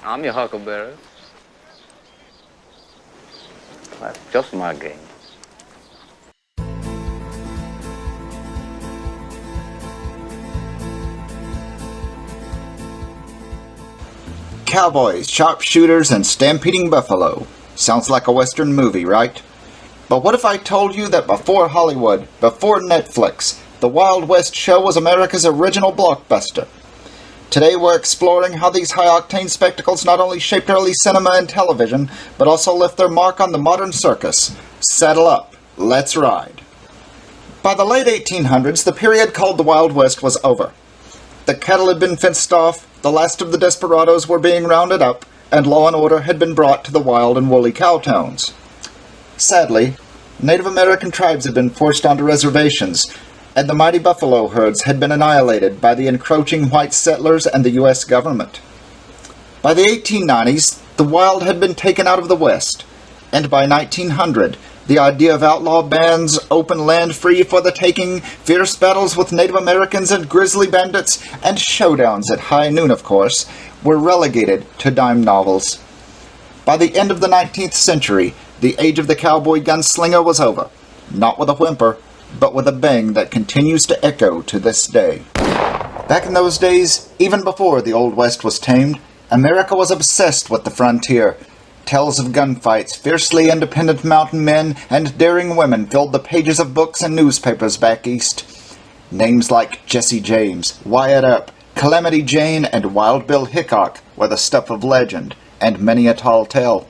I'm your huckleberry. That's just my game. Cowboys, sharpshooters, and stampeding buffalo. Sounds like a Western movie, right? But what if I told you that before Hollywood, before Netflix, the Wild West show was America's original blockbuster? Today we're exploring how these high-octane spectacles not only shaped early cinema and television, but also left their mark on the modern circus. Saddle up, let's ride. By the late 1800s, the period called the Wild West was over. The cattle had been fenced off, the last of the desperados were being rounded up, and law and order had been brought to the wild and woolly cow towns. Sadly, Native American tribes had been forced onto reservations, and the mighty buffalo herds had been annihilated by the encroaching white settlers and the U.S. government. By the 1890s, the wild had been taken out of the West, and by 1900, the idea of outlaw bands, open land free for the taking, fierce battles with Native Americans and grizzly bandits, and showdowns at high noon, of course, were relegated to dime novels. By the end of the 19th century, the age of the cowboy gunslinger was over, not with a whimper, but with a bang that continues to echo to this day. Back in those days, even before the Old West was tamed, America was obsessed with the frontier. Tales of gunfights, fiercely independent mountain men, and daring women filled the pages of books and newspapers back east. Names like Jesse James, Wyatt Earp, Calamity Jane, and Wild Bill Hickok were the stuff of legend, and many a tall tale.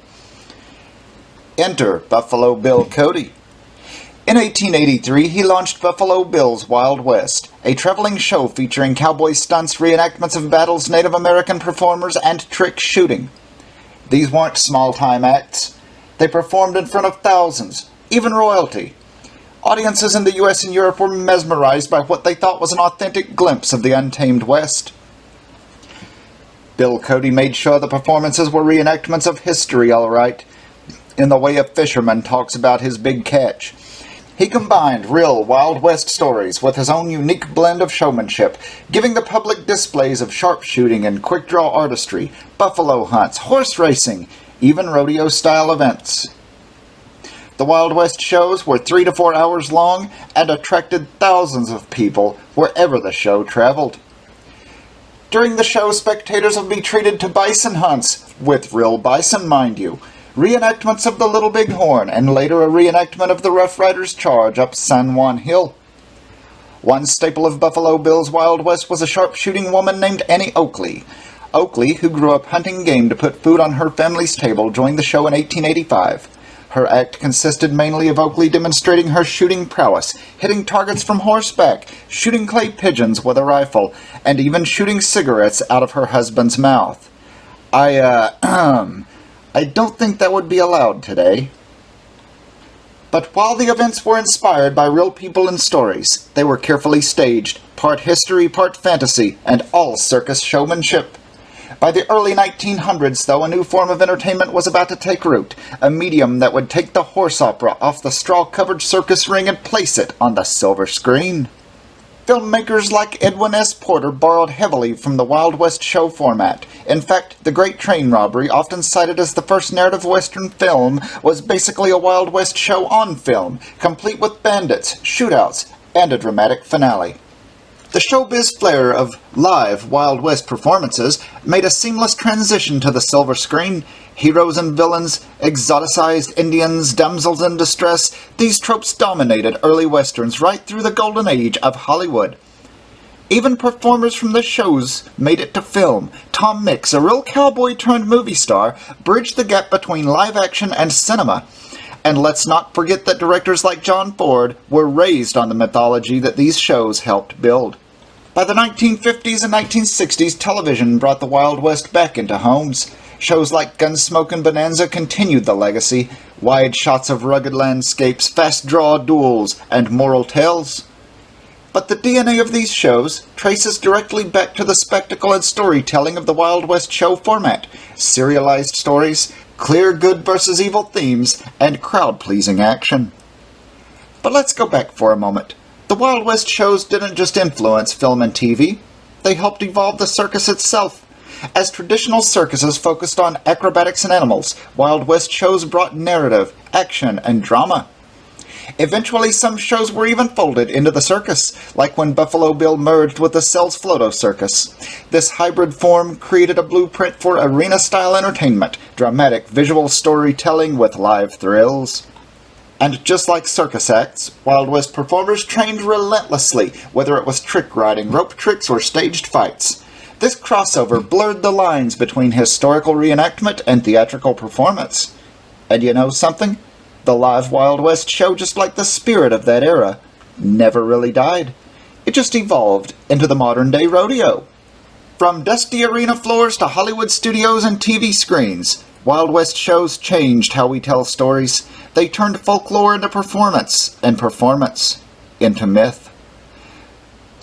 Enter Buffalo Bill Cody. In 1883, he launched Buffalo Bill's Wild West, a traveling show featuring cowboy stunts, reenactments of battles, Native American performers, and trick shooting. These weren't small-time acts. They performed in front of thousands, even royalty. Audiences in the U.S. and Europe were mesmerized by what they thought was an authentic glimpse of the untamed West. Bill Cody made sure the performances were reenactments of history, all right, in the way a fisherman talks about his big catch. He combined real Wild West stories with his own unique blend of showmanship, giving the public displays of sharpshooting and quick-draw artistry, buffalo hunts, horse racing, even rodeo-style events. The Wild West shows were 3 to 4 hours long and attracted thousands of people wherever the show traveled. During the show, spectators would be treated to bison hunts, with real bison, mind you, reenactments of the Little Bighorn, and later a reenactment of the Rough Riders' charge up San Juan Hill. One staple of Buffalo Bill's Wild West was a sharpshooting woman named Annie Oakley. Oakley, who grew up hunting game to put food on her family's table, joined the show in 1885. Her act consisted mainly of Oakley demonstrating her shooting prowess, hitting targets from horseback, shooting clay pigeons with a rifle, and even shooting cigarettes out of her husband's mouth. I don't think that would be allowed today. But while the events were inspired by real people and stories, they were carefully staged, part history, part fantasy, and all circus showmanship. By the early 1900s, though, a new form of entertainment was about to take root, a medium that would take the horse opera off the straw-covered circus ring and place it on the silver screen. Filmmakers like Edwin S. Porter borrowed heavily from the Wild West show format. In fact, The Great Train Robbery, often cited as the first narrative Western film, was basically a Wild West show on film, complete with bandits, shootouts, and a dramatic finale. The showbiz flair of live Wild West performances made a seamless transition to the silver screen. Heroes and villains, exoticized Indians, damsels in distress, these tropes dominated early westerns right through the golden age of Hollywood. Even performers from the shows made it to film. Tom Mix, a real cowboy turned movie star, bridged the gap between live action and cinema. And let's not forget that directors like John Ford were raised on the mythology that these shows helped build. By the 1950s and 1960s, television brought the Wild West back into homes. Shows like Gunsmoke and Bonanza continued the legacy, wide shots of rugged landscapes, fast-draw duels, and moral tales. But the DNA of these shows traces directly back to the spectacle and storytelling of the Wild West show format. Serialized stories, clear good versus evil themes, and crowd-pleasing action. But let's go back for a moment. The Wild West shows didn't just influence film and TV. They helped evolve the circus itself. As traditional circuses focused on acrobatics and animals, Wild West shows brought narrative, action, and drama. Eventually, some shows were even folded into the circus, like when Buffalo Bill merged with the Sells Floto Circus. This hybrid form created a blueprint for arena-style entertainment, dramatic visual storytelling with live thrills. And just like circus acts, Wild West performers trained relentlessly, whether it was trick riding, rope tricks, or staged fights. This crossover blurred the lines between historical reenactment and theatrical performance. And you know something? The live Wild West show, just like the spirit of that era, never really died. It just evolved into the modern-day rodeo. From dusty arena floors to Hollywood studios and TV screens, Wild West shows changed how we tell stories. They turned folklore into performance, and performance into myth.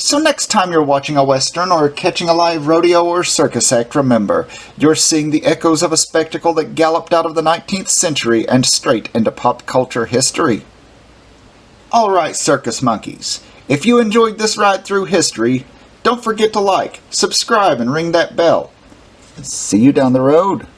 So next time you're watching a Western or catching a live rodeo or circus act, remember, you're seeing the echoes of a spectacle that galloped out of the 19th century and straight into pop culture history. Alright, circus monkeys, if you enjoyed this ride through history, don't forget to like, subscribe, and ring that bell. See you down the road.